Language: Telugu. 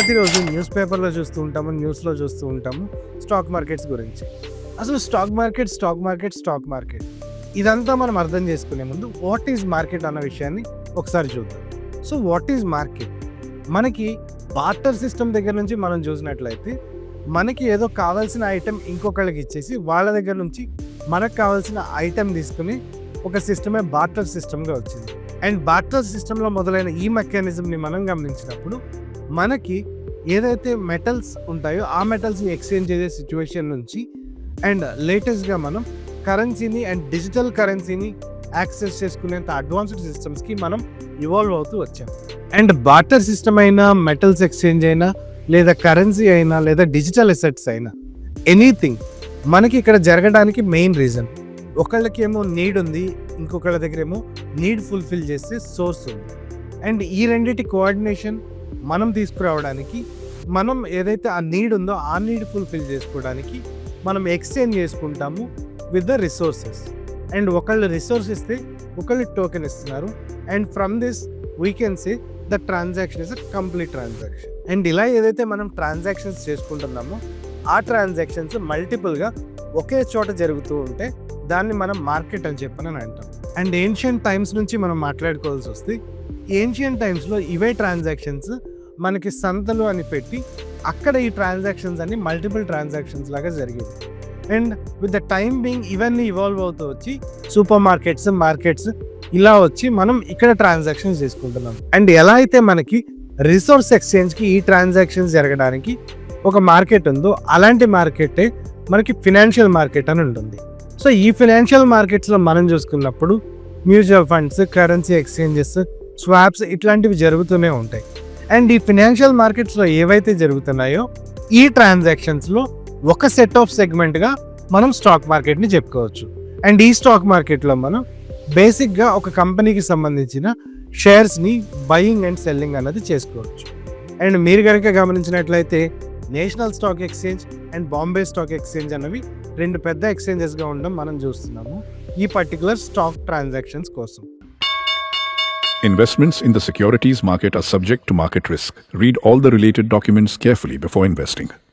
ప్రతిరోజు న్యూస్ పేపర్లో చూస్తూ ఉంటాము, న్యూస్లో చూస్తూ ఉంటాము స్టాక్ మార్కెట్స్ గురించి. అసలు స్టాక్ మార్కెట్ ఇదంతా మనం అర్థం చేసుకునే ముందు వాట్ ఈజ్ మార్కెట్ అన్న విషయాన్ని ఒకసారి చూద్దాం. So what is market? మనకి బార్టర్ సిస్టమ్ దగ్గర నుంచి మనం చూసినట్లయితే మనకి ఏదో కావాల్సిన ఐటెం ఇంకొకళ్ళకి ఇచ్చేసి వాళ్ళ దగ్గర నుంచి మనకు కావాల్సిన ఐటెం తీసుకుని ఒక సిస్టమే బార్టర్ సిస్టమ్గా వచ్చింది. అండ్ బార్టర్ సిస్టంలో మొదలైన ఈ మెకానిజంని మనం గమనించినప్పుడు మనకి ఏదైతే మెటల్స్ ఉంటాయో ఆ మెటల్స్ని ఎక్స్చేంజ్ చేసే సిచ్యువేషన్ నుంచి అండ్ లేటెస్ట్గా మనం కరెన్సీని అండ్ డిజిటల్ కరెన్సీని యాక్సెస్ చేసుకునేంత అడ్వాన్స్డ్ సిస్టమ్స్కి మనం ఇవాల్వ్ అవుతూ వచ్చాం. అండ్ బార్టర్ సిస్టమ్ అయినా, మెటల్స్ ఎక్స్చేంజ్ అయినా, లేదా కరెన్సీ అయినా, లేదా డిజిటల్ అసెట్స్ అయినా, ఎనీథింగ్ మనకి ఇక్కడ జరగడానికి మెయిన్ రీజన్ ఒకళ్ళకేమో నీడ్ ఉంది, ఇంకొకళ్ళ దగ్గర ఏమో నీడ్ ఫుల్ఫిల్ చేసే సోర్స్ ఉంది. అండ్ ఈ రెండింటి కోఆర్డినేషన్ మనం తీసుకురావడానికి, మనం ఏదైతే ఆ నీడ్ ఉందో ఆ నీడ్ ఫుల్ఫిల్ చేసుకోవడానికి మనం ఎక్స్చేంజ్ చేసుకుంటాము విత్ ద రిసోర్సెస్. అండ్ ఒకళ్ళు రిసోర్స్ ఇస్తే ఒకళ్ళు టోకెన్ ఇస్తున్నారు. And from this we can say the transaction is a complete transaction. And ఇలా ఏదైతే మనం ట్రాన్సాక్షన్స్ చేసుకుంటున్నామో ఆ ట్రాన్సాక్షన్స్ మల్టిపుల్గా ఒకే చోట జరుగుతూ ఉంటే దాన్ని మనం మార్కెట్ అని చెప్పని అంటాం. అండ్ ఏన్షియంట్ టైమ్స్ నుంచి మనం మాట్లాడుకోవాల్సి వస్తే ఏన్షియంట్ టైమ్స్లో ఇవే ట్రాన్సాక్షన్స్ మనకి సంతలు అని పెట్టి అక్కడ ఈ ట్రాన్సాక్షన్స్ అన్ని మల్టిపుల్ ట్రాన్సాక్షన్స్ లాగా జరిగేది. And with the time being ఇవన్నీ ఇవాల్వ్ అవుతూ వచ్చి సూపర్ మార్కెట్స్ ఇలా వచ్చి మనం ఇక్కడ ట్రాన్సాక్షన్స్ చేసుకుంటున్నాం. అండ్ ఎలా అయితే మనకి రిసోర్స్ ఎక్స్చేంజ్కి ఈ ట్రాన్సాక్షన్స్ జరగడానికి ఒక మార్కెట్ ఉందో అలాంటి మార్కెటే మనకి ఫినాన్షియల్ మార్కెట్ అని ఉంటుంది. సో ఈ ఫినాన్షియల్ మార్కెట్స్లో మనం చూసుకున్నప్పుడు mutual funds, currency exchanges, swaps ఇట్లాంటివి జరుగుతూనే ఉంటాయి. అండ్ ఈ ఫినాన్షియల్ మార్కెట్స్లో ఏవైతే జరుగుతున్నాయో ఈ ట్రాన్సాక్షన్స్లో ఒక సెట్ ఆఫ్ సెగ్మెంట్గా మనం స్టాక్ మార్కెట్ని చెప్పుకోవచ్చు. అండ్ ఈ స్టాక్ మార్కెట్లో మనం బేసిక్గా ఒక కంపెనీకి సంబంధించిన షేర్స్ని బయింగ్ అండ్ సెల్లింగ్ అన్నది చేసుకోవచ్చు. అండ్ మీరు కనుక గమనించినట్లయితే national stock exchange and Bombay stock exchange అనేవి రెండు పెద్ద ఎక్స్చేంజెస్గా ఉండడం మనం చూస్తున్నాము ఈ పర్టికులర్ స్టాక్ ట్రాన్సాక్షన్స్ కోసం. Investments in the securities market are subject to market risk. Read all the related documents carefully before investing.